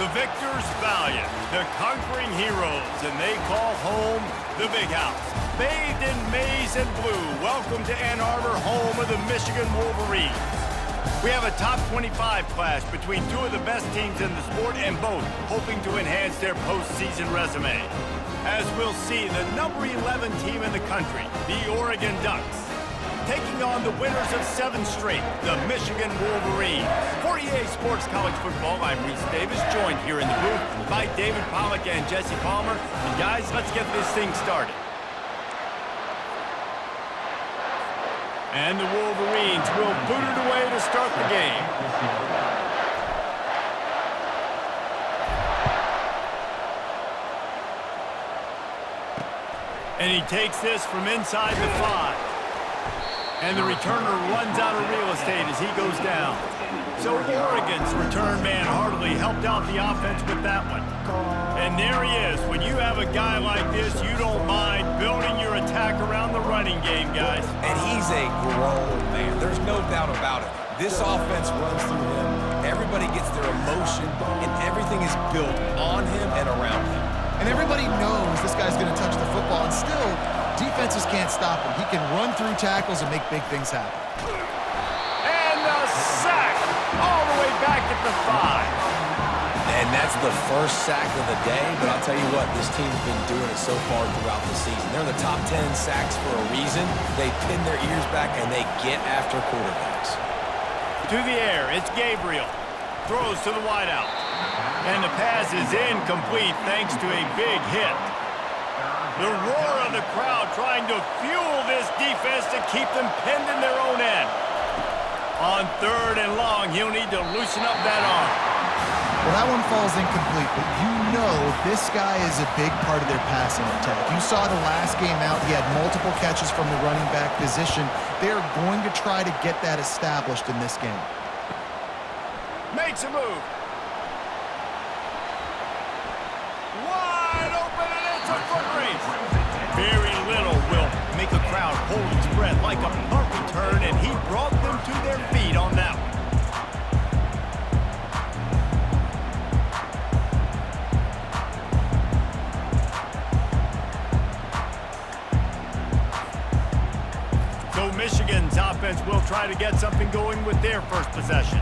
The victors valiant, the conquering heroes, and they call home the Big House. Bathed in maize and blue, welcome to Ann Arbor, home of the Michigan Wolverines. We have a top 25 clash between two of the best teams in the sport, and both hoping to enhance their postseason resume. As we'll see, the number 11 team in the country, the Oregon Ducks, taking on the winners of 7 straight, the Michigan Wolverines. For EA Sports College Football, I'm Reese Davis, joined here in the booth by David Pollack and Jesse Palmer. And guys, let's get this thing started. And the Wolverines will boot it away to start the game. And he takes this from inside the 5. And the returner runs out of real estate as he goes down. So Oregon's return man hardly helped out the offense with that one. And there he is. When you have a guy like this, you don't mind building your attack around the running game, guys. And he's a grown man. There's no doubt about it. This offense runs through him. Everybody gets their emotion, and everything is built on him and around him. And everybody knows this guy's going to touch the football, and still, defenses can't stop him. He can run through tackles and make big things happen. And a sack all the way back at the 5. And that's the first sack of the day, but I'll tell you what, this team's been doing it so far throughout the season. They're in the top 10 sacks for a reason. They pin their ears back, and they get after quarterbacks. To the air, it's Gabriel. Throws to the wideout. And the pass is incomplete thanks to a big hit. The roar of the crowd trying to fuel this defense to keep them pinned in their own end. On 3rd and long, he'll need to loosen up that arm. Well, that one falls incomplete, but you know this guy is a big part of their passing attack. You saw the last game out, he had multiple catches from the running back position. They're going to try to get that established in this game. Makes a move. Wide open, and it's a foot race. Very little will make a crowd hold its breath like a punt return, and he brought them to their feet on that one. So Michigan's offense will try to get something going with their first possession.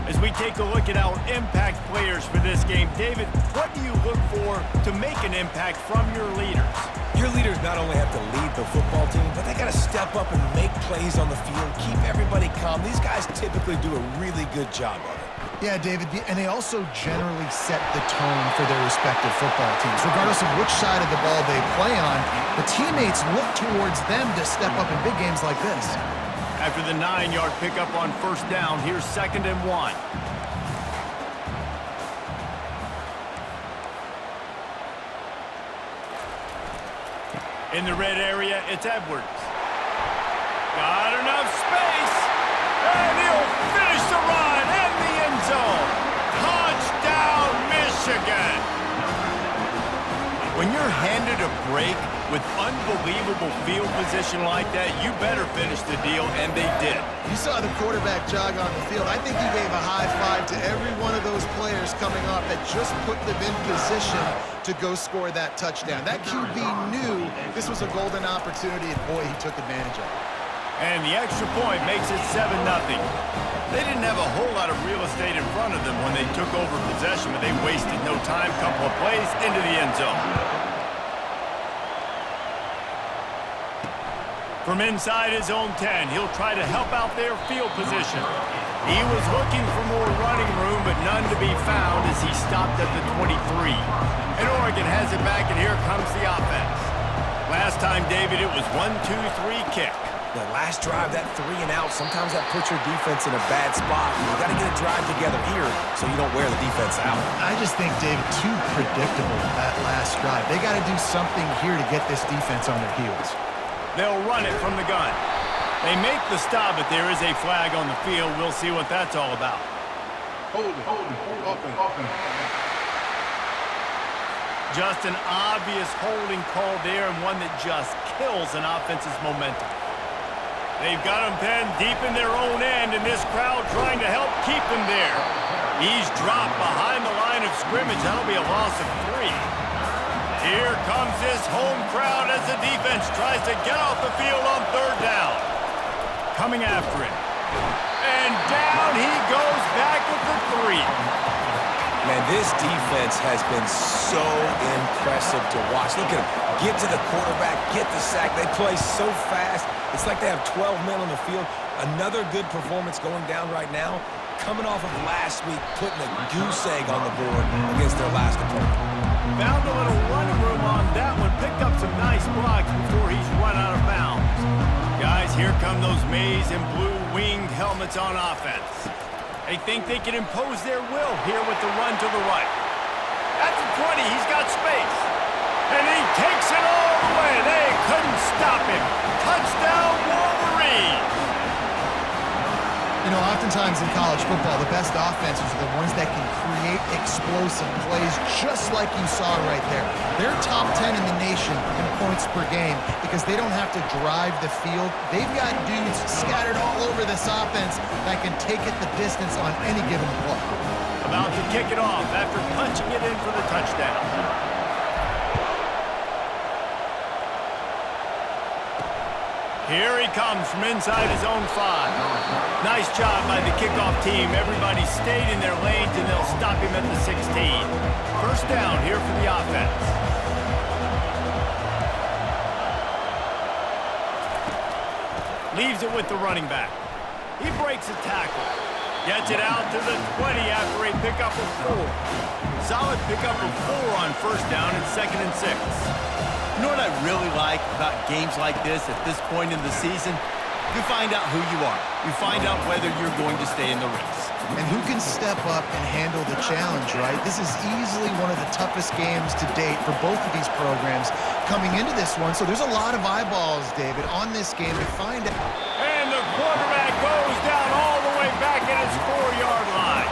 As we take a look at our impact players for this game, David, what do you look for to make an impact from your leaders? Your leaders not only have to lead the football team, but they got to step up and make plays on the field, keep everybody calm. These guys typically do a really good job of it. Yeah, David, and they also generally set the tone for their respective football teams. Regardless of which side of the ball they play on, the teammates look towards them to step up in big games like this. After the 9-yard pickup on 1st down, here's 2nd and 1. In the red area, it's Edwards. Got enough space, and he'll finish the run in the end zone. Touchdown, Michigan! When you're handed a break with unbelievable field position like that, you better finish the deal, and they did. You saw the quarterback jog on the field. I think he gave a high five to every one of those players coming off that just put them in position to go score that touchdown. That QB knew this was a golden opportunity, and boy, he took advantage of it. And the extra point makes it 7-0. They didn't have a whole lot of real estate in front of them when they took over possession, but they wasted no time. Couple of plays into the end zone. From inside his own 10, he'll try to help out their field position. He was looking for more running room, but none to be found as he stopped at the 23. And Oregon has it back, and here comes the offense. Last time, David, it was 1-2-3 kick. The last drive, that 3 and out, sometimes that puts your defense in a bad spot. You got to get a drive together here so you don't wear the defense out. I just think, David, too predictable that last drive. They got to do something here to get this defense on their heels. They'll run it from the gun. They make the stop, but there is a flag on the field. We'll see what that's all about. Hold it. Just an obvious holding call there, and one that just kills an offense's momentum. They've got him pinned deep in their own end, and this crowd trying to help keep him there. He's dropped behind the line line of scrimmage. That'll be a loss of 3. Here comes this home crowd as the defense tries to get off the field on 3rd down. Coming after it. And down he goes back at the 3. Man, this defense has been so impressive to watch. Look at them. Get to the quarterback, get the sack. They play so fast. It's like they have 12 men on the field. Another good performance going down right now. Coming off of last week, putting a goose egg on the board against their last opponent. Found a little running room on that one. Picked up some nice blocks before he's run out of bounds. Guys, here come those maize and blue winged helmets on offense. They think they can impose their will here with the run to the right. At the 20, he's got space. And he takes it all the way. They couldn't stop him. Touchdown, Wolverines! You know, oftentimes in college football, the best offenses are the ones that can create explosive plays just like you saw right there. They're top 10 in the nation in points per game because they don't have to drive the field. They've got dudes scattered all over this offense that can take it the distance on any given play. About to kick it off after punching it in for the touchdown. Here he comes from inside his own 5. Nice job by the kickoff team. Everybody stayed in their lanes, and they'll stop him at the 16. 1st down here for the offense. Leaves it with the running back. He breaks a tackle. Gets it out to the 20 after a pickup of 4. Solid pickup of 4 on 1st down and 2nd and 6. You know what I really like about games like this at this point in the season? You find out who you are. You find out whether you're going to stay in the race. And who can step up and handle the challenge, right? This is easily one of the toughest games to date for both of these programs coming into this one. So there's a lot of eyeballs, David, on this game to find out. And the quarterback goes down all the way back at his 4-yard line.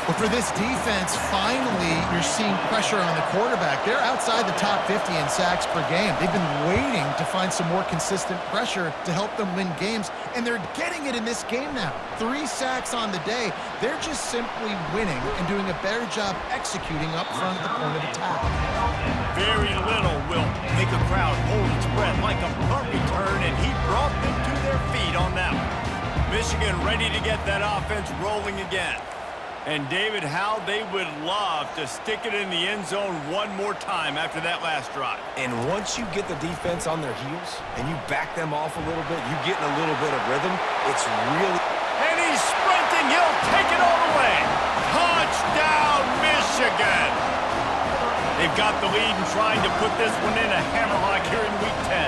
Well, for this defense, finally, you're seeing pressure on the quarterback. They're outside the top 50 in sacks per game. They've been waiting to find some more consistent pressure to help them win games, and they're getting it in this game now. 3 sacks on the day. They're just simply winning and doing a better job executing up front at the point of attack. Very little will make a crowd hold its breath like a punt return, and he brought them to their feet on that one. Michigan ready to get that offense rolling again. And David, how they would love to stick it in the end zone one more time after that last drive. And once you get the defense on their heels and you back them off a little bit, you get in a little bit of rhythm, it's really... And he's sprinting. He'll take it all the way. Touchdown, Michigan. They've got the lead and trying to put this one in a hammerlock here in Week 10.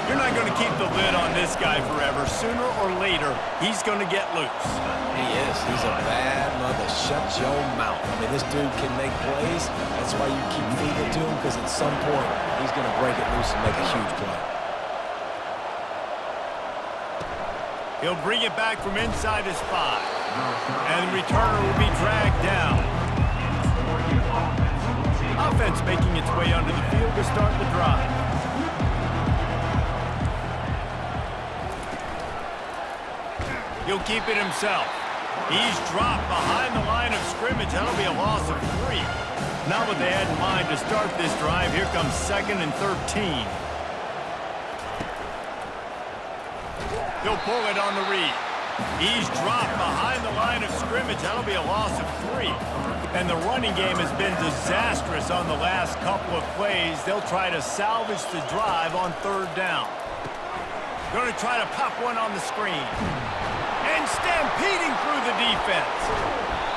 You're not going to keep the lid on this guy forever. Sooner or later, he's going to get loose. He is. He's a bad mother. Shut your mouth. I mean, this dude can make plays. That's why you keep feeding it to him, because at some point, he's going to break it loose and make a huge play. He'll bring it back from inside his 5. And the returner will be dragged down. Offense making its way onto the field to start the drive. He'll keep it himself. He's dropped behind the line of scrimmage. That'll be a loss of 3. Not what they had in mind to start this drive. Here comes 2nd and 13. He'll pull it on the read. He's dropped behind the line of scrimmage. That'll be a loss of 3. And the running game has been disastrous on the last couple of plays. They'll try to salvage the drive on 3rd down. Going to try to pop one on the screen. And stampeding through the defense.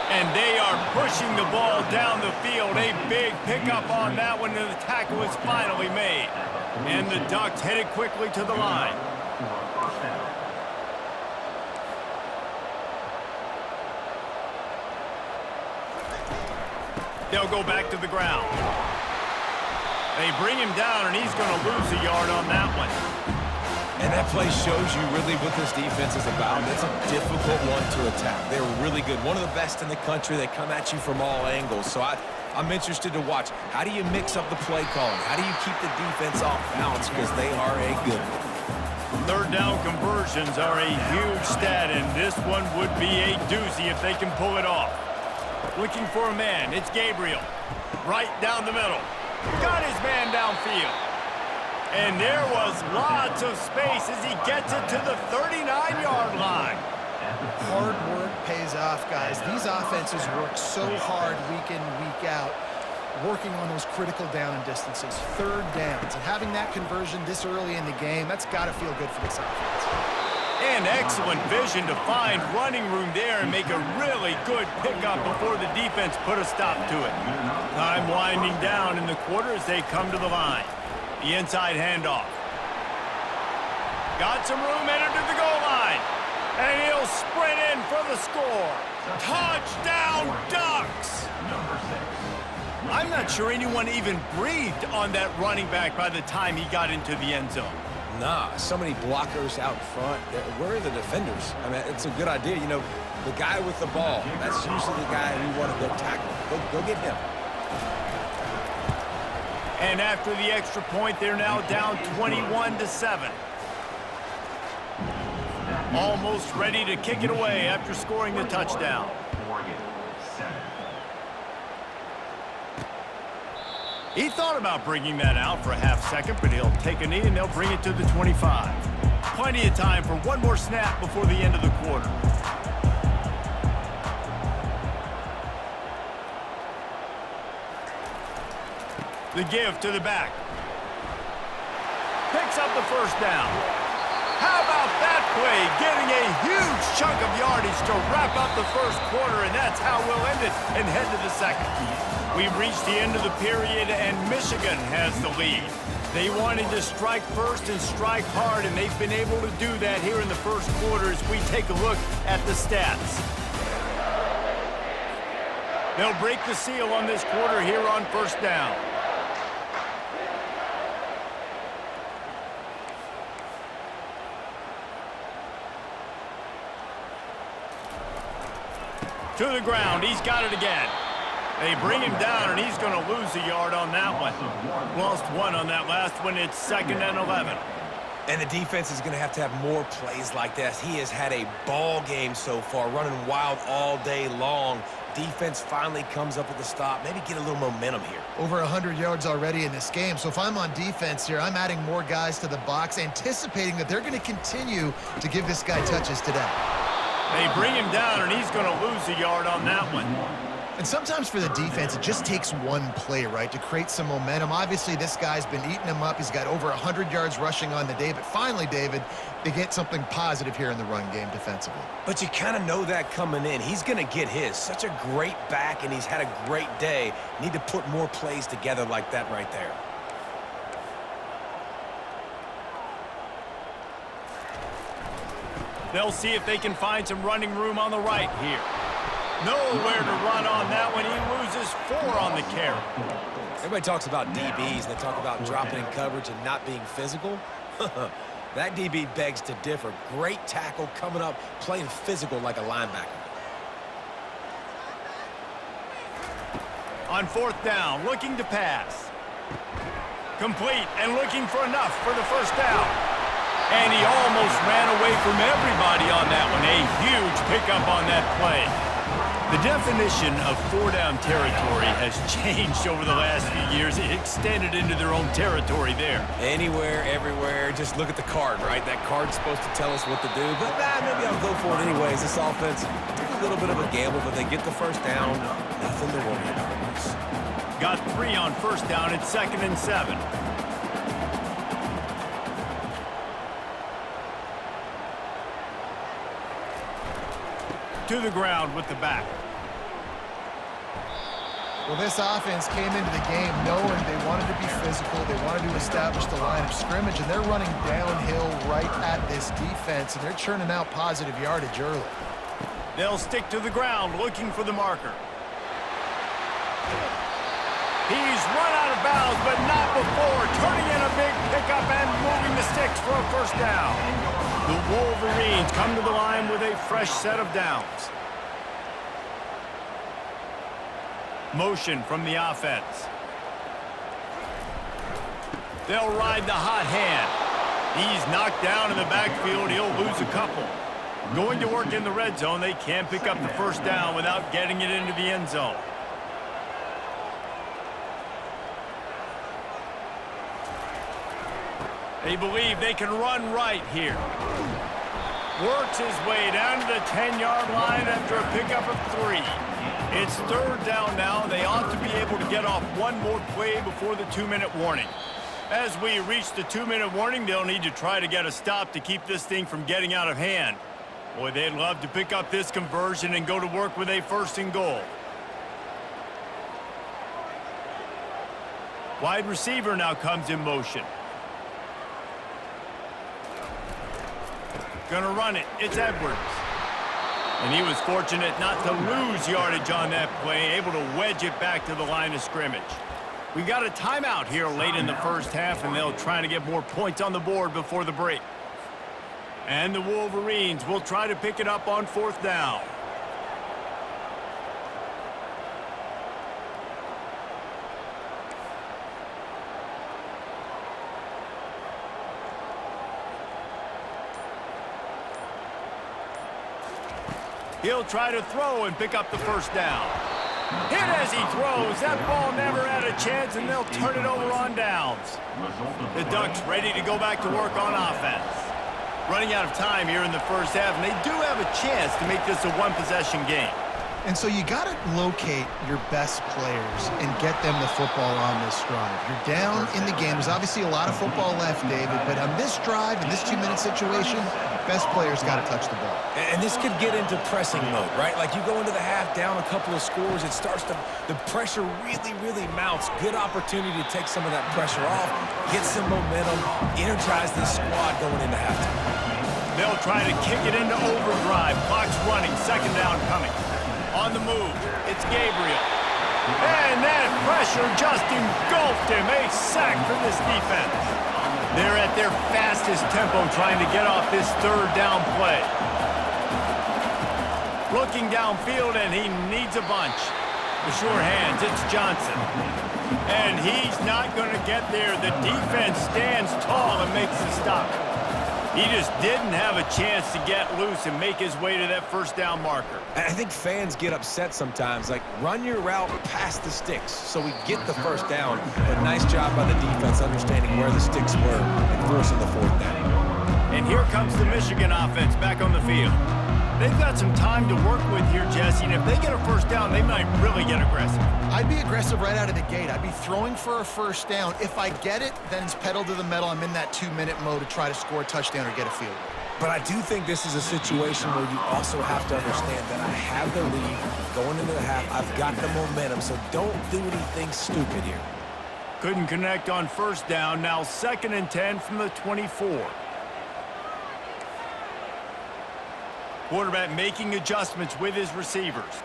And they are pushing the ball down the field. A big pickup on that one, and the tackle is finally made. And the Ducks headed quickly to the line. They'll go back to the ground. They bring him down, and he's going to lose a yard on that one. And that play shows you really what this defense is about. It's a difficult one to attack. They're really good. One of the best in the country. They come at you from all angles. So I'm interested to watch. How do you mix up the play calling? How do you keep the defense off balance? Because they are a good one. 3rd down conversions are a huge stat, and this one would be a doozy if they can pull it off. Looking for a man. It's Gabriel. Right down the middle. Got his man downfield. And there was lots of space as he gets it to the 39-yard line. Hard work pays off, guys. These offenses work so hard week in, week out, working on those critical down and distances, third downs. And having that conversion this early in the game, that's got to feel good for this offense. And excellent vision to find running room there and make a really good pickup before the defense put a stop to it. Time winding down in the quarter as they come to the line. The inside handoff. Got some room, headed to the goal line. And he'll sprint in for the score. Touchdown, Ducks! I'm not sure anyone even breathed on that running back by the time he got into the end zone. Nah, so many blockers out front. Where are the defenders? I mean, it's a good idea. You know, the guy with the ball, that's usually the guy we want to go tackle. Go get him. And after the extra point, they're now down 21-7. Almost ready to kick it away after scoring the touchdown. He thought about bringing that out for a half second, but he'll take a knee and they'll bring it to the 25. Plenty of time for one more snap before the end of the quarter. The give to the back. Picks up the first down. How about that play? Getting a huge chunk of yardage to wrap up the first quarter, and that's how we'll end it and head to the second. We've reached the end of the period, and Michigan has the lead. They wanted to strike first and strike hard, and they've been able to do that here in the first quarter as we take a look at the stats. They'll break the seal on this quarter here on first down. To the ground, he's got it again. They bring him down, and he's going to lose a yard on that one. Lost one on that last one. It's 2nd and 11. And the defense is going to have more plays like this. He has had a ball game so far, running wild all day long. Defense finally comes up with a stop. Maybe get a little momentum here. Over 100 yards already in this game. So if I'm on defense here, I'm adding more guys to the box, anticipating that they're going to continue to give this guy touches today. They bring him down, and he's going to lose a yard on that one. And sometimes for the defense, it just takes one play, right, to create some momentum. Obviously, this guy's been eating him up. He's got over 100 yards rushing on the day. But finally, David, they get something positive here in the run game defensively. But you kind of know that coming in. He's going to get his. Such a great back, and he's had a great day. Need to put more plays together like that right there. They'll see if they can find some running room on the right here. Nowhere to run on that one. He loses 4 on the carry. Everybody talks about DBs. They talk about dropping in coverage and not being physical. That DB begs to differ. Great tackle coming up, playing physical like a linebacker. On 4th down, looking to pass. Complete and looking for enough for the first down. And he almost ran away from everybody on that one. A huge pickup on that play. The definition of 4-down territory has changed over the last few years. It extended into their own territory there. Anywhere, everywhere, just look at the card, right? That card's supposed to tell us what to do, but maybe I'll go for it anyways. This offense took a little bit of a gamble, but they get the first down. Nothing to worry about. Got 3 on first down. It's 2nd and 7. To the ground with the back. Well, this offense came into the game knowing they wanted to be physical. They wanted to establish the line of scrimmage, and they're running downhill right at this defense, and they're churning out positive yardage early. They'll stick to the ground looking for the marker. He's run out of bounds, but not before. Turning in a big pickup and moving the sticks for a first down. The Wolverines come to the line with a fresh set of downs. Motion from the offense. They'll ride the hot hand. He's knocked down in the backfield. He'll lose a couple. Going to work in the red zone, they can't pick up the first down without getting it into the end zone. They believe they can run right here. Works his way down to the 10-yard line after a pickup of 3. It's third down now. They ought to be able to get off one more play before the 2-minute warning. As we reach the 2-minute warning, they'll need to try to get a stop to keep this thing from getting out of hand. Boy, they'd love to pick up this conversion and go to work with a 1st and goal. Wide receiver now comes in motion. Gonna run it. It's Edwards. And he was fortunate not to lose yardage on that play, able to wedge it back to the line of scrimmage. We got a timeout here late in the first half, and they'll try to get more points on the board before the break. And the Wolverines will try to pick it up on 4th down. He'll try to throw and pick up the first down. Hit as he throws. That ball never had a chance, and they'll turn it over on downs. The Ducks ready to go back to work on offense. Running out of time here in the first half, and they do have a chance to make this a one-possession game. And so you got to locate your best players and get them the football on this drive. You're down in the game. There's obviously a lot of football left, David, but on this drive, in this 2-minute situation, best players got to touch the ball. And this could get into pressing mode, right? Like you go into the half down a couple of scores, it starts to, the pressure really mounts. Good opportunity to take some of that pressure off, get some momentum, energize this squad going into halftime. They'll try to kick it into overdrive. Clock's running, 2nd down coming. On the move, it's Gabriel. And that pressure just engulfed him. A sack for this defense. They're at their fastest tempo trying to get off this 3rd down play. Looking downfield, and he needs a bunch. The sure hands, it's Johnson. And he's not going to get there. The defense stands tall and makes the stop. He just didn't have a chance to get loose and make his way to that 1st down marker. And I think fans get upset sometimes, like run your route past the sticks so we get the 1st down. But nice job by the defense understanding where the sticks were and forcing the 4th down. And here comes the Michigan offense back on the field. They've got some time to work with here, Jesse, and if they get a 1st down, they might really get aggressive. I'd be aggressive right out of the gate. I'd be throwing for a 1st down. If I get it, then it's pedal to the metal. I'm in that 2-minute mode to try to score a touchdown or get a field goal. But I do think this is a situation where you also have to understand that I have the lead going into the half. I've got the momentum, so don't do anything stupid here. Couldn't connect on 1st down. Now 2nd and 10 from the 24. Quarterback making adjustments with his receivers.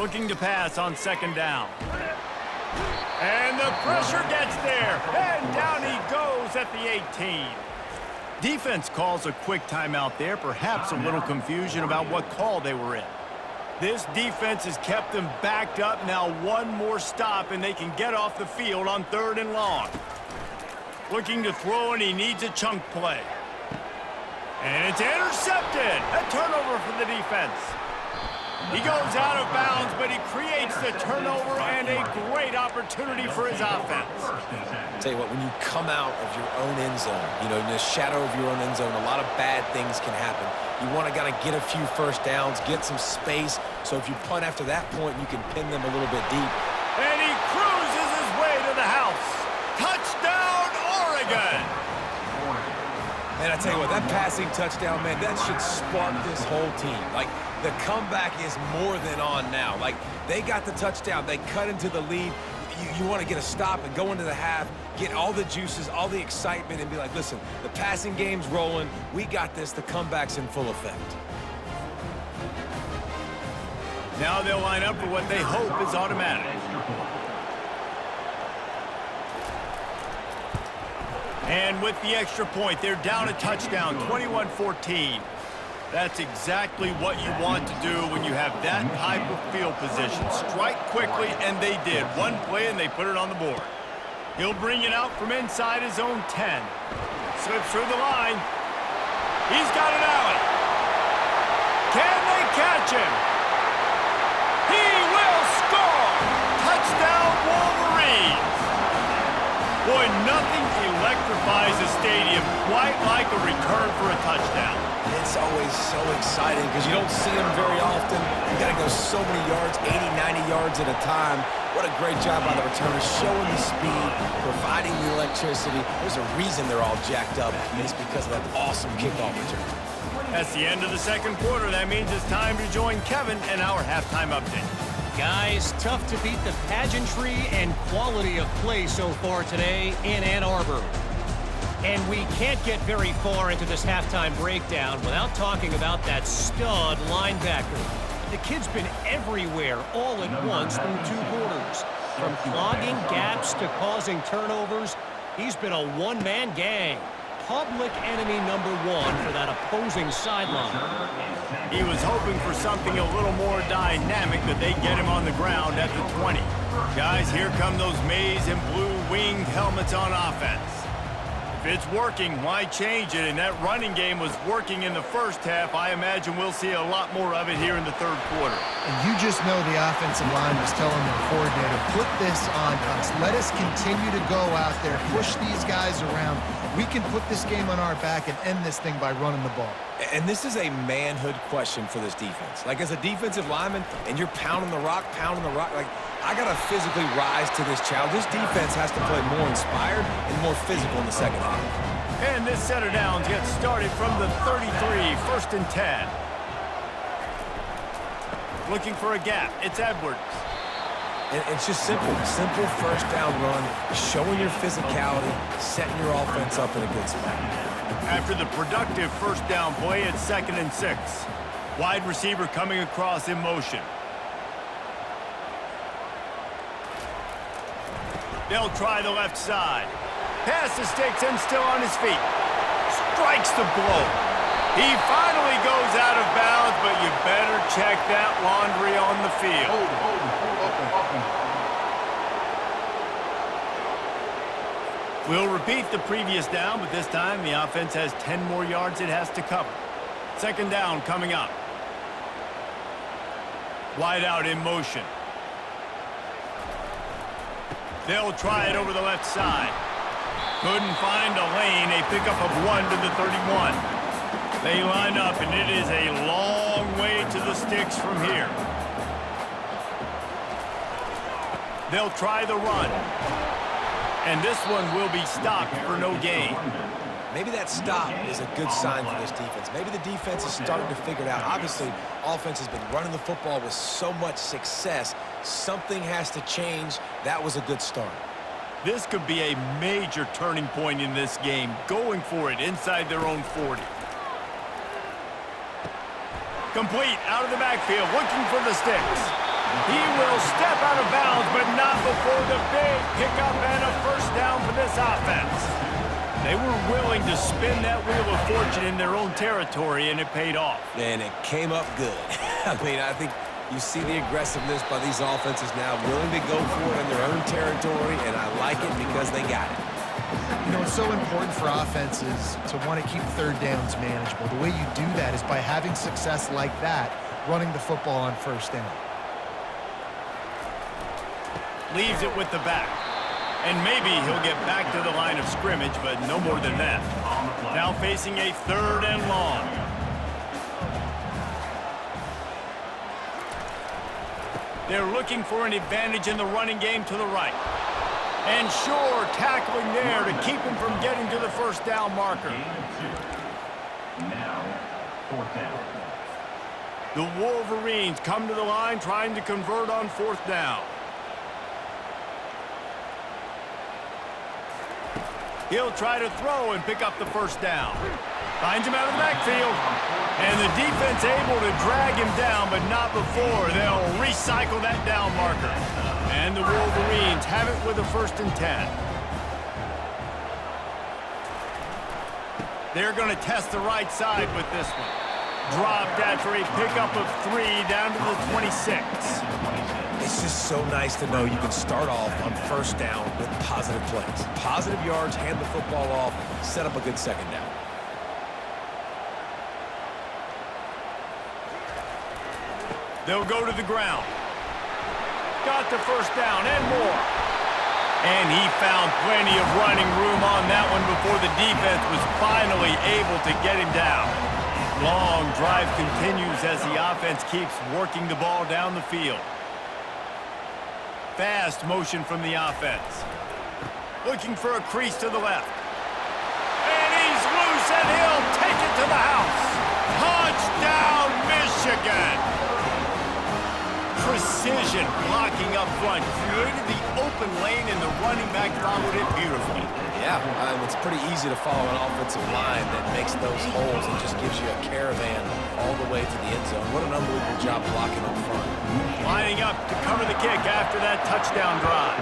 Looking to pass on second down. And the pressure gets there. And down he goes at the 18. Defense calls a quick timeout there. Perhaps a little confusion about what call they were in. This defense has kept them backed up. Now one more stop and they can get off the field on 3rd and long. Looking to throw, and he needs a chunk play. And it's intercepted. A turnover for the defense. He goes out of bounds, but he creates the turnover and a great opportunity for his offense. Tell you what, when you come out of your own end zone, you know, in the shadow of your own end zone, a lot of bad things can happen. You want to kind of get a few first downs, get some space, so if you punt after that point, you can pin them a little bit deep. And he cruises his way to the house. Touchdown, Oregon! And I tell you what, that passing touchdown, man, that should spark this whole team. Like, the comeback is more than on now. Like, they got the touchdown. They cut into the lead. You want to get a stop and go into the half, get all the juices, all the excitement, and be like, listen, the passing game's rolling. We got this. The comeback's in full effect. Now they'll line up for what they hope is automatic. And with the extra point, they're down a touchdown, 21-14. That's exactly what you want to do when you have that type of field position. Strike quickly, and they did. One play, and they put it on the board. He'll bring it out from inside his own 10. Slips through the line. He's got an alley. Can they catch him? He will score! Touchdown, Wolverines! Boy, nothing electrifies a stadium quite like a return for a touchdown. It's always so exciting because you don't see them very often. You got to go so many yards, 80, 90 yards at a time. What a great job by the returners, showing the speed, providing the electricity. There's a reason they're all jacked up, and it's because of that awesome kickoff return. That's the end of the second quarter. That means it's time to join Kevin in our halftime update. Guys, tough to beat the pageantry and quality of play so far today in Ann Arbor. And we can't get very far into this halftime breakdown without talking about that stud linebacker. The kid's been everywhere all at once through 2 quarters. From clogging gaps to causing turnovers, he's been a one-man gang. Public enemy number 1 for that opposing sideline. He was hoping for something a little more dynamic, but they get him on the ground at the 20. Guys, here come those maize and blue winged helmets on offense. If it's working, why change it? And that running game was working in the first half. I imagine we'll see a lot more of it here in the third quarter. And you just know the offensive line was telling their coordinator, put this on us. Let us continue to go out there, push these guys around. We can put this game on our back and end this thing by running the ball. And this is a manhood question for this defense. Like, as a defensive lineman, and you're pounding the rock, like, I got to physically rise to this challenge. This defense has to play more inspired and more physical in the second half. And this set of downs gets started from the 33, 1st and 10. Looking for a gap. It's Edwards. And it's just simple first down run, showing your physicality, setting your offense up in a good spot. After the productive first down play, it's 2nd and 6. Wide receiver coming across in motion. They'll try the left side. Pass the sticks and still on his feet. Strikes the blow. He finally goes out of bounds, but you better check that laundry on the field. We'll repeat the previous down, but this time the offense has 10 more yards it has to cover. 2nd down coming up. Wide out in motion. They'll try it over the left side. Couldn't find a lane. A pickup of 1 to the 31. They line up, and it is a long way to the sticks from here. They'll try the run. And this one will be stopped for no gain. Maybe that stop is a good sign for this defense. Maybe the defense is starting to figure it out. Obviously, offense has been running the football with so much success. Something has to change. That was a good start. This could be a major turning point in this game, going for it inside their own 40. Complete out of the backfield, looking for the sticks. He will step out of bounds, but not before the big pickup and a first down for this offense. They were willing to spin that wheel of fortune in their own territory, and it paid off. And it came up good. I mean, I think you see the aggressiveness by these offenses now, willing to go for it in their own territory, and I like it because they got it. You know, it's so important for offenses to want to keep third downs manageable. The way you do that is by having success like that, running the football on first down. Leaves it with the back. And maybe he'll get back to the line of scrimmage, but no more than that. Now facing a 3rd and long. They're looking for an advantage in the running game to the right. And sure, tackling there to keep him from getting to the first down marker. Now, 4th down. The Wolverines come to the line trying to convert on 4th down. He'll try to throw and pick up the first down. Finds him out of the backfield. And the defense able to drag him down, but not before they'll recycle that down marker. And the Wolverines have it with a 1st and 10. They're going to test the right side with this one. Dropped after a pickup of 3 down to the 26. It's just so nice to know you can start off on first down with positive plays. Positive yards, hand the football off, set up a good second down. They'll go to the ground. Got the first down and more. And he found plenty of running room on that one before the defense was finally able to get him down. Long drive continues as the offense keeps working the ball down the field. Fast motion from the offense. Looking for a crease to the left. And he's loose, and he'll take it to the house. Touchdown, Michigan! Precision blocking up front. Created the open lane, and the running back followed it beautifully. Yeah, it's pretty easy to follow an offensive line that makes those holes and just gives you a caravan all the way to the end zone. What an unbelievable job blocking up front. Lining up to cover the kick after that touchdown drive.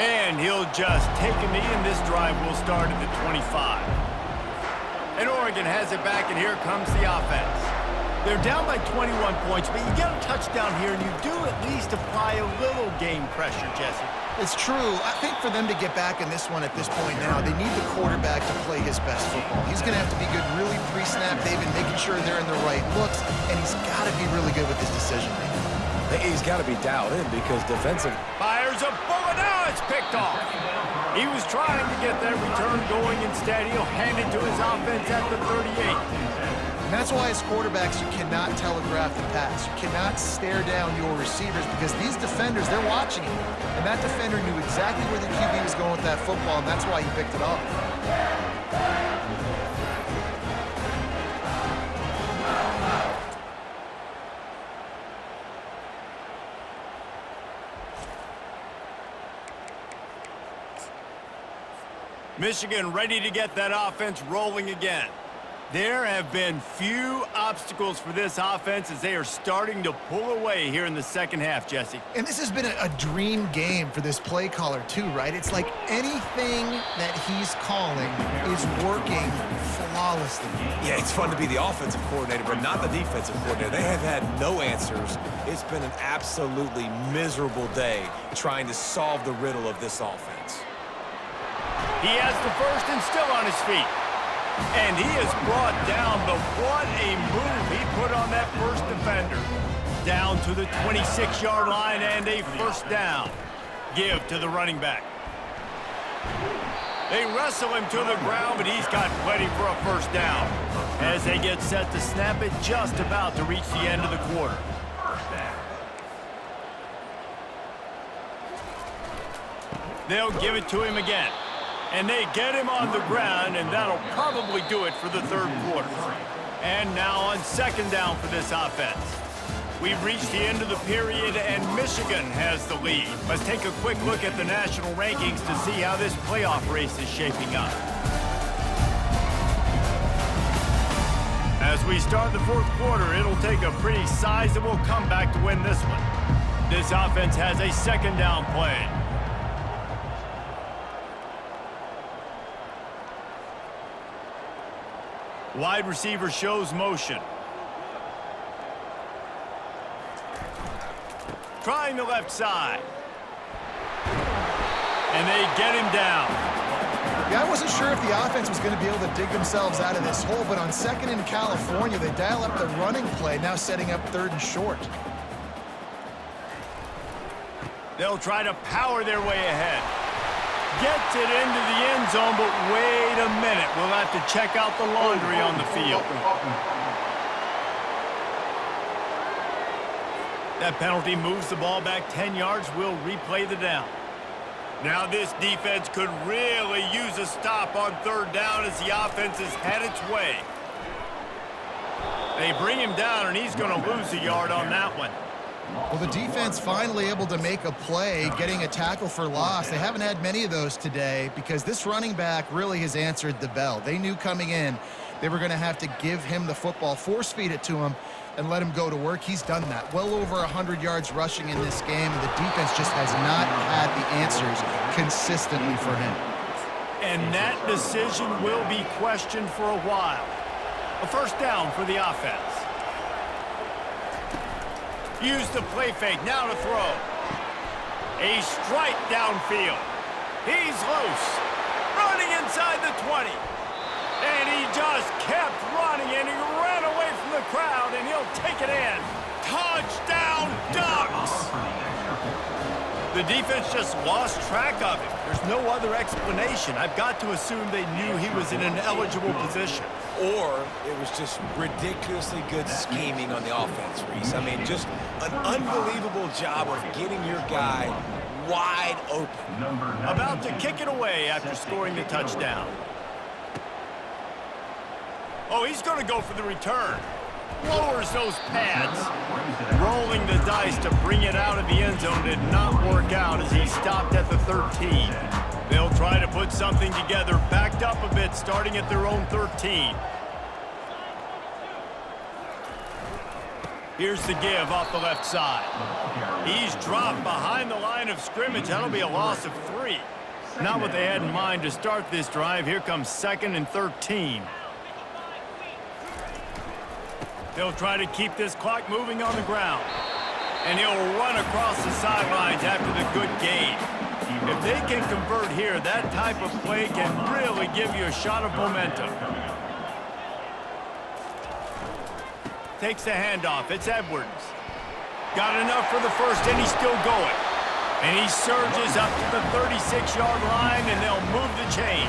And he'll just take a knee, and this drive will start at the 25. And Oregon has it back, and here comes the offense. They're down by 21 points, but you get a touchdown here, and you do at least apply a little game pressure, Jesse. It's true. I think for them to get back in this one at this point now, they need the quarterback to play his best football. He's going to have to be good really pre-snap. They've been making sure they're in the right looks, and he's got to be really good with his decision-making. He's got to be dialed in because defensive... Fires a bullet. Now it's picked off. He was trying to get that return going. Instead, he'll hand it to his offense at the 38. And that's why as quarterbacks, you cannot telegraph the pass. You cannot stare down your receivers because these defenders, they're watching you. And that defender knew exactly where the QB was going with that football, and that's why he picked it off. Michigan ready to get that offense rolling again. There have been few obstacles for this offense as they are starting to pull away here in the second half, Jesse. And this has been a dream game for this play caller too, right? It's like anything that he's calling is working flawlessly. Yeah, it's fun to be the offensive coordinator, but not the defensive coordinator. They have had no answers. It's been an absolutely miserable day trying to solve the riddle of this offense. He has the first and still on his feet. And he is brought down, but what a move he put on that first defender. Down to the 26-yard line and a first down. Give to the running back. They wrestle him to the ground, but he's got plenty for a first down. As they get set to snap it, just about to reach the end of the quarter. They'll give it to him again. And they get him on the ground, and that'll probably do it for the third quarter. And now on second down for this offense. We've reached the end of the period, and Michigan has the lead. Let's take a quick look at the national rankings to see how this playoff race is shaping up. As As we start the fourth quarter, it'll take a pretty sizable comeback to win this one. This offense has a second down play. Wide receiver shows motion. Trying the left side. And they get him down. Yeah, I wasn't sure if the offense was going to be able to dig themselves out of this hole, but on second in California, they dial up the running play, now setting up third and short. They'll try to power their way ahead. Gets it into the end zone, but wait a minute. We'll have to check out the laundry on the field. That penalty moves the ball back 10 yards. We'll replay the down. Now this defense could really use a stop on third down as the offense has had its way. They bring him down, and he's going to lose a yard on that one. Well, the defense finally able to make a play, getting a tackle for loss. They haven't had many of those today because this running back really has answered the bell. They knew coming in they were going to have to give him the football, force-feed it to him, and let him go to work. He's done that. Well over 100 yards rushing in this game, and the defense just has not had the answers consistently for him. And that decision will be questioned for a while. A first down for the offense. Use the play fake, now to throw. A strike downfield. He's loose. Running inside the 20. And he just kept running, and he ran away from the crowd, and he'll take it in. Touchdown, Ducks! The defense just lost track of him. There's no other explanation. I've got to assume they knew he was in an eligible position. Or it was just ridiculously good scheming on the offense, Reese. I mean, just an unbelievable job of getting your guy wide open. About to kick it away after scoring the touchdown. Oh, he's going to go for the return. Lowers those pads. Rolling the dice to bring it out of the end zone did not work out as he stopped at the 13. They'll try to put something together, backed up a bit, starting at their own 13. Here's the give off the left side. He's dropped behind the line of scrimmage. That'll be a loss of 3. Not what they had in mind to start this drive. Here comes 2nd and 13. They'll try to keep this clock moving on the ground. And he'll run across the sidelines after the good gain. If they can convert here, that type of play can really give you a shot of momentum. Takes the handoff. It's Edwards. Got enough for the first, and he's still going. And he surges up to the 36-yard line, and they'll move the chain.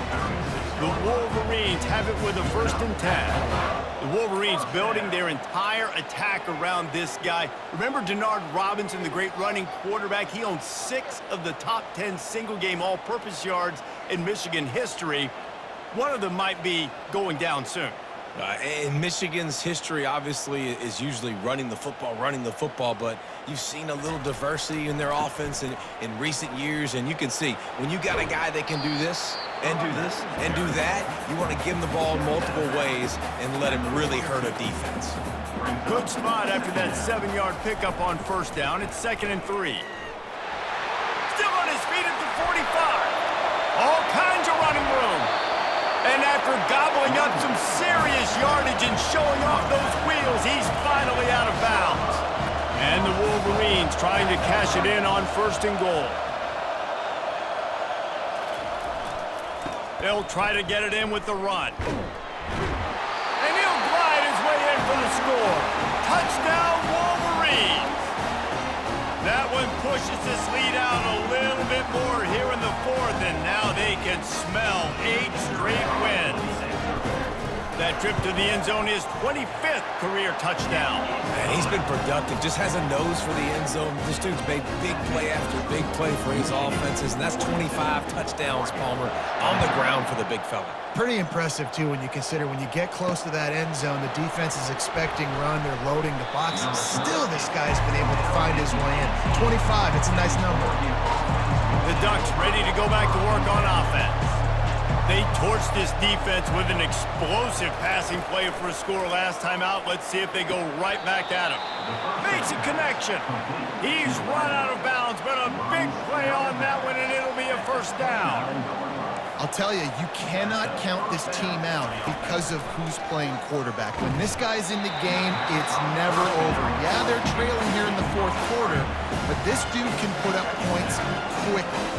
The Wolverines have it with a 1st and 10. The Wolverines building their entire attack around this guy. Remember Denard Robinson, the great running quarterback? He owns 6 of the top 10 single-game all-purpose yards in Michigan history. One of them might be going down soon. In Michigan's history, obviously, is usually running the football, but you've seen a little diversity in their offense in recent years, and you can see when you got a guy that can do this and do this and do that, you want to give him the ball multiple ways and let him really hurt a defense. Good spot after that 7-yard pickup on first down. It's 2nd and 3. Still on his feet at the 45. All kinds of running room. And after gobbling up some serious yardage and showing off those wheels, he's finally out of bounds. And the Wolverines trying to cash it in on 1st and goal. They'll try to get it in with the run. And he'll glide his way in for the score. Touchdown, Wolverines! That one pushes this lead out a little bit more here in the 4th, and now they can smell 8 straight wins. That trip to the end zone is 25th career touchdown. Man, he's been productive, just has a nose for the end zone. This dude's made big play after big play for his offenses, and that's 25 touchdowns, Palmer, on the ground for the big fella. Pretty impressive, too, when you consider when you get close to that end zone, the defense is expecting run, they're loading the box, and still this guy's been able to find his way in. 25, it's a nice number. The Ducks ready to go back to work on offense. They torched this defense with an explosive passing play for a score last time out. Let's see if they go right back at him. Makes a connection. He's run out of bounds, but a big play on that one, and it'll be a first down. I'll tell you, you cannot count this team out because of who's playing quarterback. When this guy's in the game, it's never over. Yeah, they're trailing here in the fourth quarter, but this dude can put up points quickly.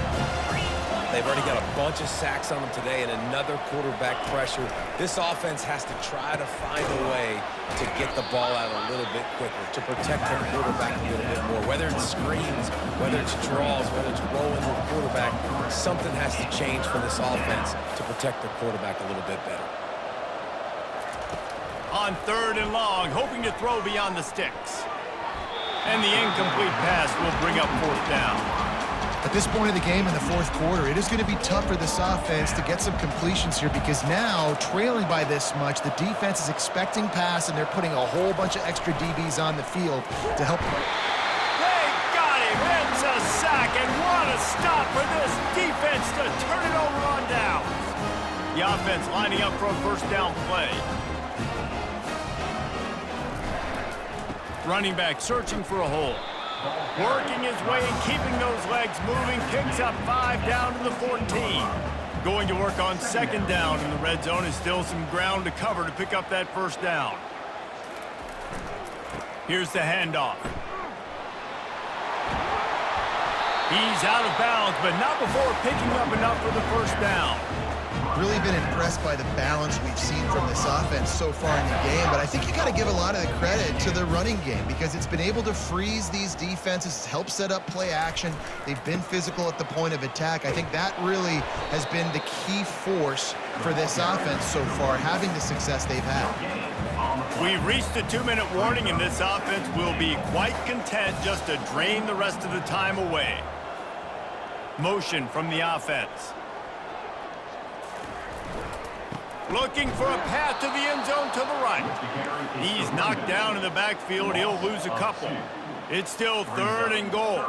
They've already got a bunch of sacks on them today and another quarterback pressure. This offense has to try to find a way to get the ball out a little bit quicker, to protect their quarterback a little bit more. Whether it's screens, whether it's draws, whether it's rolling the quarterback, something has to change for this offense to protect their quarterback a little bit better. On 3rd and long, hoping to throw beyond the sticks. And the incomplete pass will bring up 4th down. At this point of the game in the fourth quarter, it is going to be tough for this offense to get some completions here because now, trailing by this much, the defense is expecting pass, and they're putting a whole bunch of extra DBs on the field to help. They got him. It's a sack, and what a stop for this defense to turn it over on downs. The offense lining up for a first down play. Running back searching for a hole. Working his way and keeping those legs moving. Picks up 5 down to the 14. Going to work on 2nd down in the red zone. Is still some ground to cover to pick up that first down. Here's the handoff. He's out of bounds, but not before picking up enough for the first down. Really been impressed by the balance we've seen from this offense so far in the game, but I think you got to give a lot of the credit to the running game because it's been able to freeze these defenses, help set up play action. They've been physical at the point of attack. I think that really has been the key force for this offense so far, having the success they've had. We've reached the 2-minute warning, and this offense will be quite content just to drain the rest of the time away. Motion from the offense. Looking for a path to the end zone to the right. He's knocked down in the backfield. He'll lose a couple. It's still 3rd and goal.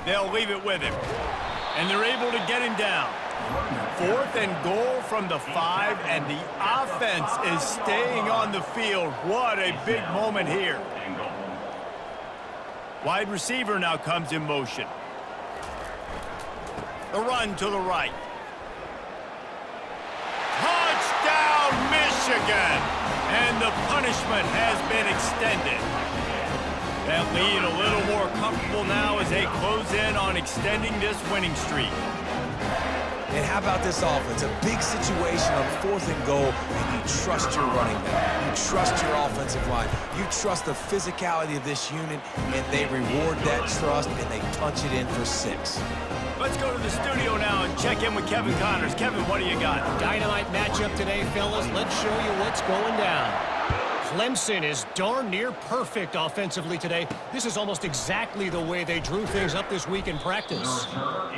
They'll leave it with him. And they're able to get him down. 4th and goal from the 5, and the offense is staying on the field. What a big moment here. Wide receiver now comes in motion. The run to the right. Touchdown, Michigan! And the punishment has been extended. That lead a little more comfortable now as they close in on extending this winning streak. And how about this offense? A big situation on 4th and goal, and you trust your running back. You trust your offensive line. You trust the physicality of this unit, and they reward that trust, and they punch it in for 6. Let's go to the studio now and check in with Kevin Connors. Kevin, what do you got? Dynamite matchup today, fellas. Let's show you what's going down. Clemson is darn near perfect offensively today. This is almost exactly the way they drew things up this week in practice.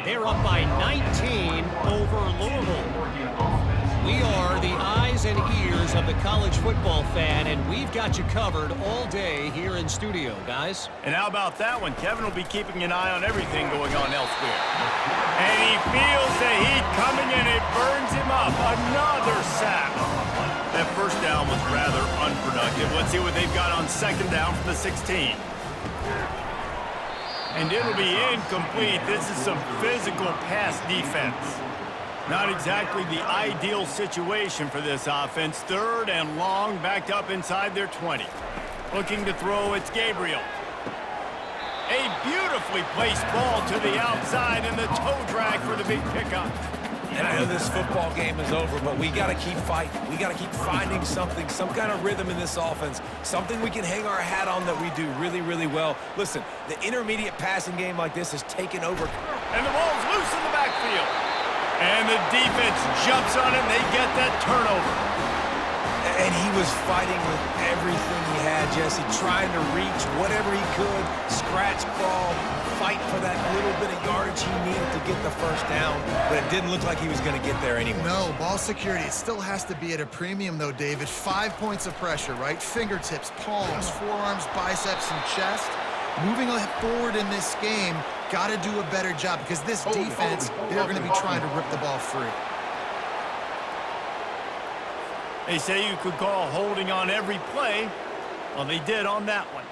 They're up by 19 over Louisville. We are the eyes and ears of the college football fan, and we've got you covered all day here in studio, guys. And how about that one? Kevin will be keeping an eye on everything going on elsewhere. And he feels the heat coming, and it burns him up. Another sack. That first down was rather unproductive. Let's see what they've got on 2nd down from the 16. And it'll be incomplete. This is some physical pass defense. Not exactly the ideal situation for this offense. 3rd and long, backed up inside their 20. Looking to throw, it's Gabriel. A beautifully placed ball to the outside, and the toe drag for the big pickup. And I know this football game is over, but we got to keep fighting. We got to keep finding something, some kind of rhythm in this offense, something we can hang our hat on that we do really, really well. Listen, the intermediate passing game like this has taken over. And the ball's loose in the backfield. And the defense jumps on it, and they get that turnover. And he was fighting with everything he had, Jesse, trying to reach whatever he could, scratch, crawl, fight for that little bit of yardage he needed to get the first down, but it didn't look like he was going to get there anyway. No, ball security, it still has to be at a premium, though, David. 5 points of pressure, right? Fingertips, palms, forearms, biceps, and chest. moving forward in this game, got to do a better job because this defense, they're going to be trying to rip the ball free. They say you could call holding on every play. Well, they did on that one.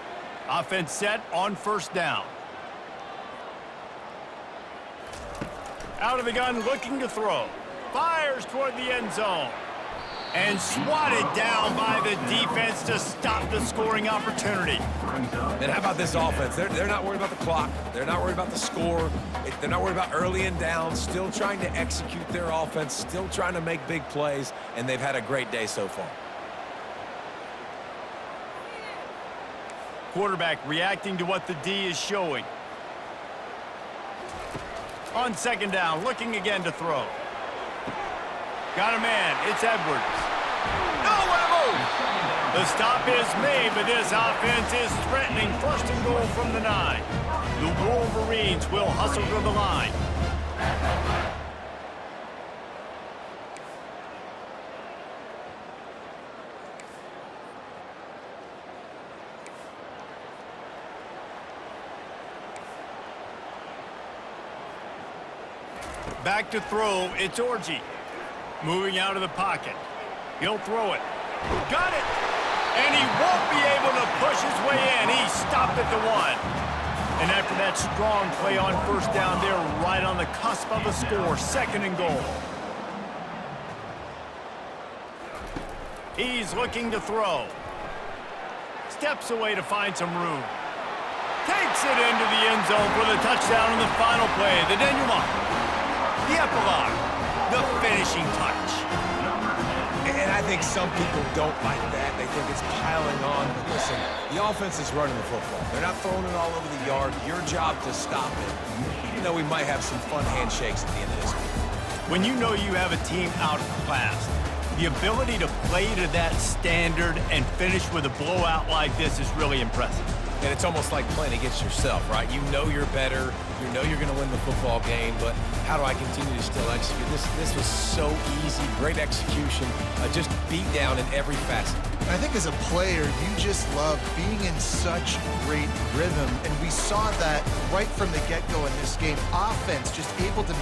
Offense set on first down. Out of the gun, looking to throw. Fires toward the end zone. And swatted down by the defense to stop the scoring opportunity. And how about this offense? They're not worried about the clock. They're not worried about the score. They're not worried about early and down. Still trying to execute their offense. Still trying to make big plays. And they've had a great day so far. Quarterback reacting to what the D is showing. On second down, looking again to throw. Got a man. It's Edwards. Nowhere to move. The stop is made, but this offense is threatening first and goal from the 9. The Wolverines will hustle to the line. Back to throw, it's Orji. Moving out of the pocket. He'll throw it. Got it! And he won't be able to push his way in. He stopped at the 1. And after that strong play on first down, they're right on the cusp of a score. Second and goal. He's looking to throw. Steps away to find some room. Takes it into the end zone for the touchdown in the final play. The denouement. The epilogue. The finishing touch. And I think some people don't like that. They think it's piling on. But listen, the offense is running the football. They're not throwing it all over the yard. Your job to stop it. You know we might have some fun handshakes at the end of this one. When you know you have a team outclassed, the ability to play to that standard and finish with a blowout like this is really impressive. And it's almost like playing against yourself, right? You know you're better. You know you're going to win the football game, but how do I continue to still execute? This was so easy. Great execution. Just beat down in every facet. I think as a player, you just love being in such great rhythm, and we saw that right from the get-go in this game. Offense just able to